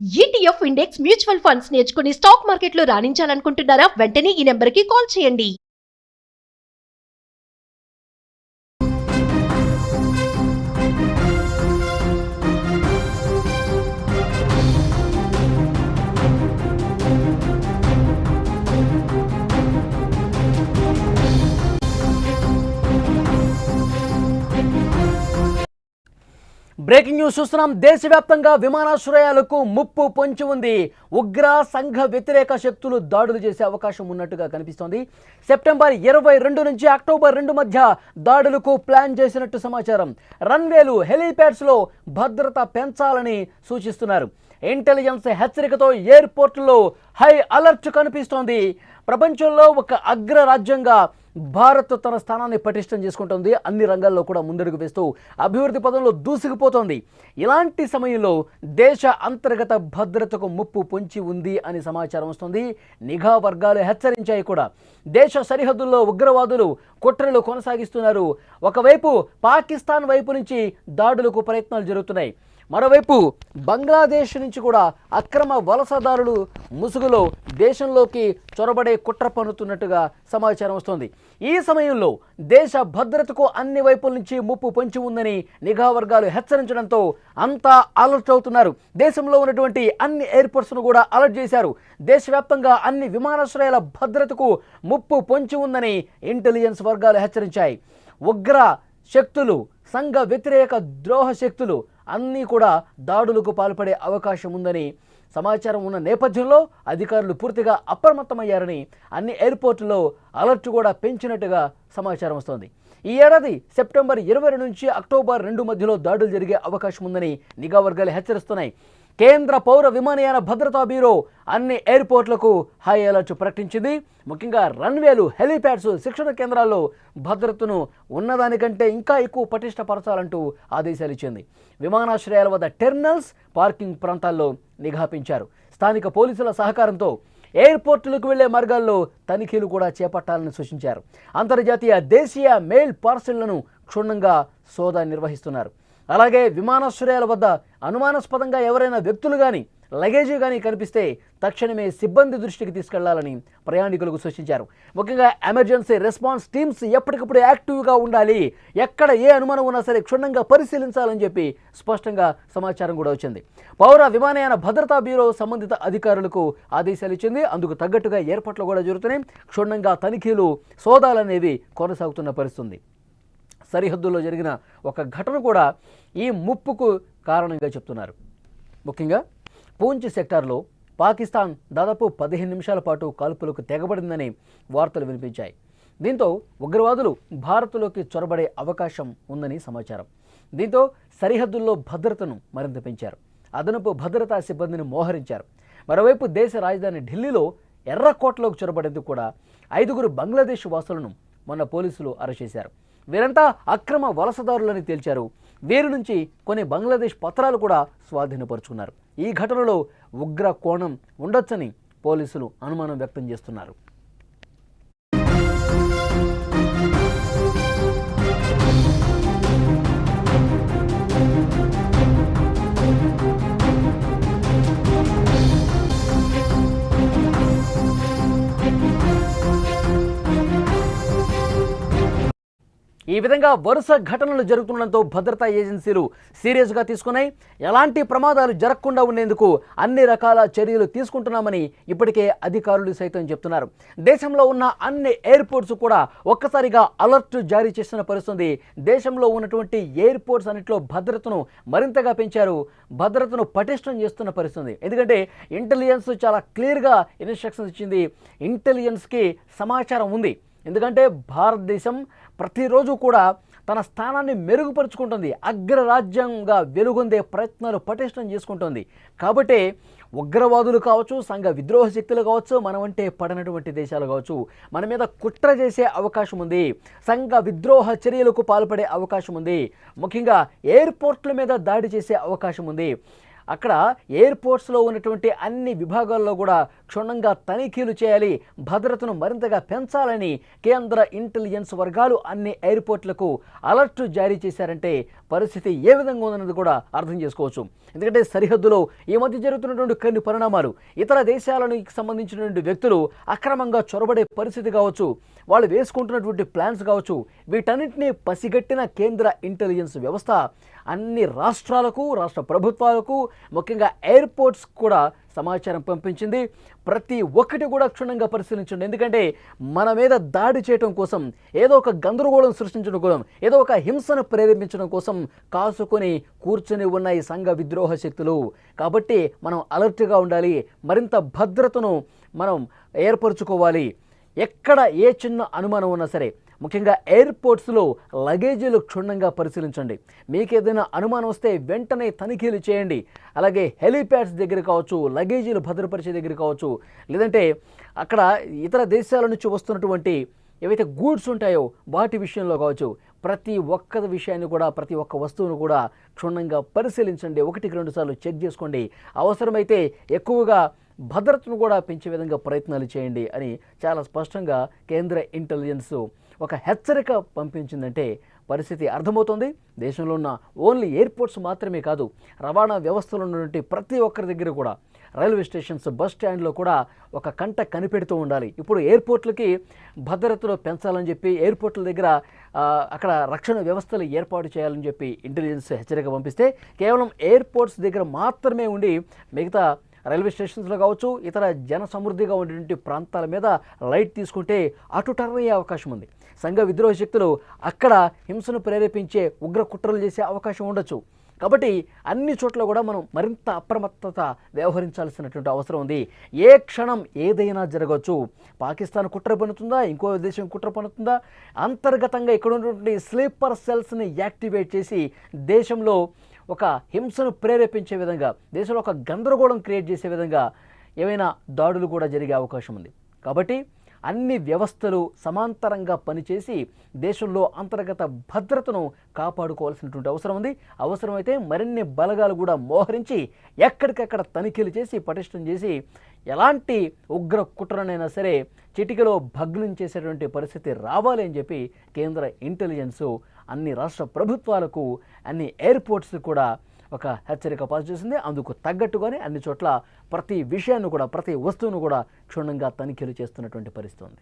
ETF index mutual funds నేర్చుకుని stock మార్కెట్లో రాణించాలనుకుంటున్నారా? వెంటనే ఈ నెంబర్కి కాల్ చేయండి. బ్రేకింగ్ న్యూస్ చూస్తున్నాం. దేశవ్యాప్తంగా విమానాశ్రయాలకు ముప్పు పొంచి ఉంది. ఉగ్ర సంఘ వ్యతిరేక శక్తులు దాడులు చేసే అవకాశం ఉన్నట్టుగా కనిపిస్తోంది. సెప్టెంబర్ 22 నుంచి అక్టోబర్ 2 మధ్య దాడులకు ప్లాన్ చేసినట్టు సమాచారం. రన్వేలు, హెలీప్యాడ్స్లో భద్రత పెంచాలని సూచిస్తున్నారు. ఇంటెలిజెన్స్ హెచ్చరికతో ఎయిర్పోర్టులో హై అలర్ట్ కనిపిస్తోంది. ప్రపంచంలో ఒక అగ్రరాజ్యంగా భారత్ తన స్థానాన్ని పటిష్టం చేసుకుంటోంది. అన్ని రంగాల్లో కూడా ముందడుగు వేస్తూ అభివృద్ధి పదంలో దూసుకుపోతోంది. ఇలాంటి సమయంలో దేశ అంతర్గత భద్రతకు ముప్పు పొంచి ఉంది అని సమాచారం వస్తుంది. నిఘా వర్గాలు హెచ్చరించాయి కూడా. దేశ సరిహద్దుల్లో ఉగ్రవాదులు కుట్రలు కొనసాగిస్తున్నారు. ఒకవైపు పాకిస్తాన్ వైపు నుంచి దాడులకు ప్రయత్నాలు జరుగుతున్నాయి. మరోవైపు బంగ్లాదేశ్ నుంచి కూడా అక్రమ వలసదారులు ముసుగులో దేశంలోకి చొరబడే కుట్ర పన్నుతున్నట్టుగా సమాచారం వస్తోంది. ఈ సమయంలో దేశ భద్రతకు అన్ని వైపుల నుంచి ముప్పు పొంచి ఉందని నిఘా వర్గాలు హెచ్చరించడంతో అంతా అలర్ట్ అవుతున్నారు. దేశంలో ఉన్నటువంటి అన్ని ఎయిర్పోర్ట్స్ను కూడా అలర్ట్ చేశారు. దేశవ్యాప్తంగా అన్ని విమానాశ్రయాల భద్రతకు ముప్పు పొంచి ఉందని ఇంటెలిజెన్స్ వర్గాలు హెచ్చరించాయి. ఉగ్ర శక్తులు, సంఘ వ్యతిరేక ద్రోహ శక్తులు అన్నీ కూడా దాడులకు పాల్పడే అవకాశం ఉందని సమాచారం ఉన్న నేపథ్యంలో అధికారులు పూర్తిగా అప్రమత్తమయ్యారని, అన్ని ఎయిర్పోర్టుల్లో అలర్ట్ కూడా పెంచినట్టుగా సమాచారం వస్తోంది. ఈ ఏడాది సెప్టెంబర్ 22 నుంచి అక్టోబర్ 2 మధ్యలో దాడులు జరిగే అవకాశం ఉందని నిఘా వర్గాలు హెచ్చరిస్తున్నాయి. కేంద్ర పౌర విమానయాన భద్రతా బ్యూరో అన్ని ఎయిర్పోర్ట్లకు హై అలర్ట్ ప్రకటించింది. ముఖ్యంగా రన్వేలు, హెలీప్యాడ్స్, శిక్షణ కేంద్రాల్లో భద్రతను ఉన్నదానికంటే ఇంకా ఎక్కువ పటిష్టపరచాలంటూ ఆదేశాలు ఇచ్చింది. విమానాశ్రయాల వద్ద టెర్మినల్స్, పార్కింగ్ ప్రాంతాల్లో నిఘా పెంచారు. స్థానిక పోలీసుల సహకారంతో ఎయిర్పోర్టులకు వెళ్లే మార్గాల్లో తనిఖీలు కూడా చేపట్టాలని సూచించారు. అంతర్జాతీయ, దేశీయ మెయిల్ పార్సెళ్లను క్షుణ్ణంగా సోదా నిర్వహిస్తున్నారు. అలాగే విమానాశ్రయాల వద్ద అనుమానాస్పదంగా ఎవరైనా వ్యక్తులు కానీ లగేజీ కానీ కనిపిస్తే తక్షణమే సిబ్బంది దృష్టికి తీసుకెళ్లాలని ప్రయాణికులకు సూచించారు. ముఖ్యంగా ఎమర్జెన్సీ రెస్పాన్స్ టీమ్స్ ఎప్పటికప్పుడు యాక్టివ్గా ఉండాలి. ఎక్కడ ఏ అనుమానం ఉన్నా సరే క్షుణ్ణంగా పరిశీలించాలని చెప్పి స్పష్టంగా సమాచారం కూడా వచ్చింది. పౌర విమానయాన భద్రతా బ్యూరో సంబంధిత అధికారులకు ఆదేశాలు ఇచ్చింది. అందుకు తగ్గట్టుగా ఏర్పాట్లు కూడా జరుగుతున్నాయి. క్షుణ్ణంగా తనిఖీలు, సోదాలనేవి కొనసాగుతున్న పరిస్థితుంది. సరిహద్దుల్లో జరిగిన ఒక ఘటన కూడా ఈ ముప్పుకు కారణంగా చెప్తున్నారు. ముఖ్యంగా పూంచ్ సెక్టార్లో పాకిస్తాన్ దాదాపు 15 నిమిషాల పాటు కాల్పులకు తెగబడిందని వార్తలు వినిపించాయి. దీంతో ఉగ్రవాదులు భారత్లోకి చొరబడే అవకాశం ఉందని సమాచారం. దీంతో సరిహద్దుల్లో భద్రతను మరింత పెంచారు. అదనపు భద్రతా సిబ్బందిని మోహరించారు. మరోవైపు దేశ రాజధాని ఢిల్లీలో ఎర్రకోటలోకి చొరబడేందుకు కూడా 5 బంగ్లాదేశ్ వాసులను మొన్న పోలీసులు అరెస్ట్ చేశారు. వీరంతా అక్రమ వలసదారులని తేల్చారు. వీరి నుంచి కొన్ని బంగ్లాదేశ్ పత్రాలు కూడా స్వాధీనపరుచుకున్నారు. ఈ ఘటనలో ఉగ్ర కోణం ఉండొచ్చని పోలీసులు అనుమానం వ్యక్తం చేస్తున్నారు. ఈ విధంగా వరుస ఘటనలు జరుగుతుండడంతో భద్రతా ఏజెన్సీలు సీరియస్గా తీసుకున్నాయి. ఎలాంటి ప్రమాదాలు జరగకుండా ఉండేందుకు అన్ని రకాల చర్యలు తీసుకుంటున్నామని ఇప్పటికే అధికారులు సైతం చెప్తున్నారు. దేశంలో ఉన్న అన్ని ఎయిర్పోర్ట్స్ కూడా ఒక్కసారిగా అలర్ట్ జారీ చేస్తున్న పరిస్థితి. దేశంలో ఉన్నటువంటి ఎయిర్పోర్ట్స్ అన్నింటిలో భద్రతను మరింతగా పెంచారు. భద్రతను పటిష్టం చేస్తున్న పరిస్థితి. ఎందుకంటే ఇంటెలిజెన్స్ చాలా క్లియర్గా ఇన్స్ట్రక్షన్స్ ఇచ్చింది. ఇంటెలిజెన్స్కి సమాచారం ఉంది. ఎందుకంటే భారతదేశం ప్రతిరోజు కూడా తన స్థానాన్ని మెరుగుపరుచుకుంటుంది. అగ్రరాజ్యంగా వెలుగొందే ప్రయత్నాలు పటిష్టం చేసుకుంటుంది. కాబట్టి ఉగ్రవాదులు కావచ్చు, సంఘ విద్రోహ శక్తులు కావచ్చు, మనమంటే పడనటువంటి దేశాలు కావచ్చు, మన మీద కుట్ర చేసే అవకాశం ఉంది. సంఘ విద్రోహ చర్యలకు పాల్పడే అవకాశం ఉంది. ముఖ్యంగా ఎయిర్పోర్ట్ల మీద దాడి చేసే అవకాశం ఉంది. అక్కడ ఎయిర్పోర్ట్స్లో ఉన్నటువంటి అన్ని విభాగాల్లో కూడా క్షుణ్ణంగా తనిఖీలు చేయాలి, భద్రతను మరింతగా పెంచాలని కేంద్ర ఇంటెలిజెన్స్ వర్గాలు అన్ని ఎయిర్పోర్ట్లకు అలర్ట్ జారీ చేశారంటే పరిస్థితి ఏ విధంగా ఉందన్నది కూడా అర్థం చేసుకోవచ్చు. ఎందుకంటే సరిహద్దులో ఈ మధ్య జరుగుతున్నటువంటి కొన్ని పరిణామాలు, ఇతర దేశాలకు సంబంధించినటువంటి వ్యక్తులు అక్రమంగా చొరబడే పరిస్థితి కావచ్చు, వాళ్ళు వేసుకుంటున్నటువంటి ప్లాన్స్ కావచ్చు, వీటన్నిటినీ పసిగట్టిన కేంద్ర ఇంటెలిజెన్స్ వ్యవస్థ అన్ని రాష్ట్రాలకు, రాష్ట్ర ప్రభుత్వాలకు, ముఖ్యంగా ఎయిర్పోర్ట్స్ కూడా సమాచారం పంపించింది. ప్రతి ఒక్కటి కూడా క్షుణ్ణంగా పరిశీలించండి. ఎందుకంటే మన మీద దాడి చేయడం కోసం, ఏదో ఒక గందరగోళం సృష్టించడం కోసం, ఏదో ఒక హింసను ప్రేరేపించడం కోసం కాసుకొని కూర్చొని ఉన్న ఈ సంఘ విద్రోహ శక్తులు. కాబట్టి మనం అలర్ట్గా ఉండాలి, మరింత భద్రతను మనం ఏర్పరచుకోవాలి. ఎక్కడ ఏ చిన్న అనుమానం ఉన్నా సరే, ముఖ్యంగా ఎయిర్పోర్ట్స్లో లగేజీలు క్షుణ్ణంగా పరిశీలించండి. మీకు ఏదైనా అనుమానం వస్తే వెంటనే తనిఖీలు చేయండి. అలాగే హెలీప్యాడ్స్ దగ్గర కావచ్చు, లగేజీలు భద్రపరిచే దగ్గర కావచ్చు, లేదంటే అక్కడ ఇతర దేశాల నుంచి వస్తున్నటువంటి ఏవైతే గూడ్స్ ఉంటాయో వాటి విషయంలో కావచ్చు, ప్రతి ఒక్క విషయాన్ని కూడా, ప్రతి ఒక్క వస్తువును కూడా క్షుణ్ణంగా పరిశీలించండి. 1-2 సార్లు చెక్ చేసుకోండి. అవసరమైతే ఎక్కువగా భద్రతను కూడా పెంచే విధంగా ప్రయత్నాలు చేయండి అని చాలా స్పష్టంగా కేంద్ర ఇంటెలిజెన్స్ ఒక హెచ్చరిక పంపించిందంటే పరిస్థితి అర్థమవుతుంది. దేశంలో ఉన్న ఓన్లీ ఎయిర్పోర్ట్స్ మాత్రమే కాదు, రవాణా వ్యవస్థలో ఉన్నటువంటి ప్రతి ఒక్కరి దగ్గర కూడా, రైల్వే స్టేషన్స్, బస్ స్టాండ్లో కూడా ఒక కంట కనిపెడుతూ ఉండాలి. ఇప్పుడు ఎయిర్పోర్ట్లకి భద్రతను పెంచాలని చెప్పి, ఎయిర్పోర్ట్ల దగ్గర అక్కడ రక్షణ వ్యవస్థలు ఏర్పాటు చేయాలని చెప్పి ఇంటెలిజెన్స్ హెచ్చరిక పంపిస్తే, కేవలం ఎయిర్పోర్ట్స్ దగ్గర మాత్రమే ఉండి మిగతా రైల్వే స్టేషన్స్లో కావచ్చు, ఇతర జన సమృద్ధిగా ఉండేటువంటి ప్రాంతాల మీద లైట్ తీసుకుంటే అటు టర్న్ అయ్యే అవకాశం ఉంది. సంఘ విద్రోహ శక్తులు అక్కడ హింసను ప్రేరేపించే ఉగ్ర కుట్రలు చేసే అవకాశం ఉండొచ్చు. కాబట్టి అన్ని చోట్ల కూడా మనం మరింత అప్రమత్తత వ్యవహరించాల్సినటువంటి అవసరం ఉంది. ఏ క్షణం ఏదైనా జరగవచ్చు. పాకిస్తాన్ కుట్ర పన్నుతుందా, ఇంకో దేశం కుట్ర పన్నుతుందా, అంతర్గతంగా ఇక్కడ ఉన్నటువంటి స్లీపర్ సెల్స్ని యాక్టివేట్ చేసి దేశంలో ఒక హింసను ప్రేరేపించే విధంగా, దేశంలో ఒక గందరగోళం క్రియేట్ చేసే విధంగా ఏమైనా దాడులు కూడా జరిగే అవకాశం ఉంది. కాబట్టి అన్ని వ్యవస్థలు సమాంతరంగా పనిచేసి దేశంలో అంతర్గత భద్రతను కాపాడుకోవాల్సినటువంటి అవసరం ఉంది. అవసరమైతే మరిన్ని బలగాలు కూడా మోహరించి ఎక్కడికక్కడ తనిఖీలు చేసి, పటిష్టం చేసి, ఎలాంటి ఉగ్ర కుట్రనైనా సరే చిటికలో భగ్నం చేసేటువంటి పరిస్థితి రావాలి అని చెప్పి కేంద్ర ఇంటెలిజెన్స్ అన్ని రాష్ట్ర ప్రభుత్వాలకు, అన్ని ఎయిర్పోర్ట్స్ కూడా ఒక హెచ్చరిక పాస్ చేసింది. అందుకు తగ్గట్టుగానే అన్ని చోట్ల ప్రతి విషయాన్ని కూడా, ప్రతి వస్తువును కూడా క్షుణ్ణంగా తనిఖీలు చేస్తున్నటువంటి పరిస్థితి ఉంది.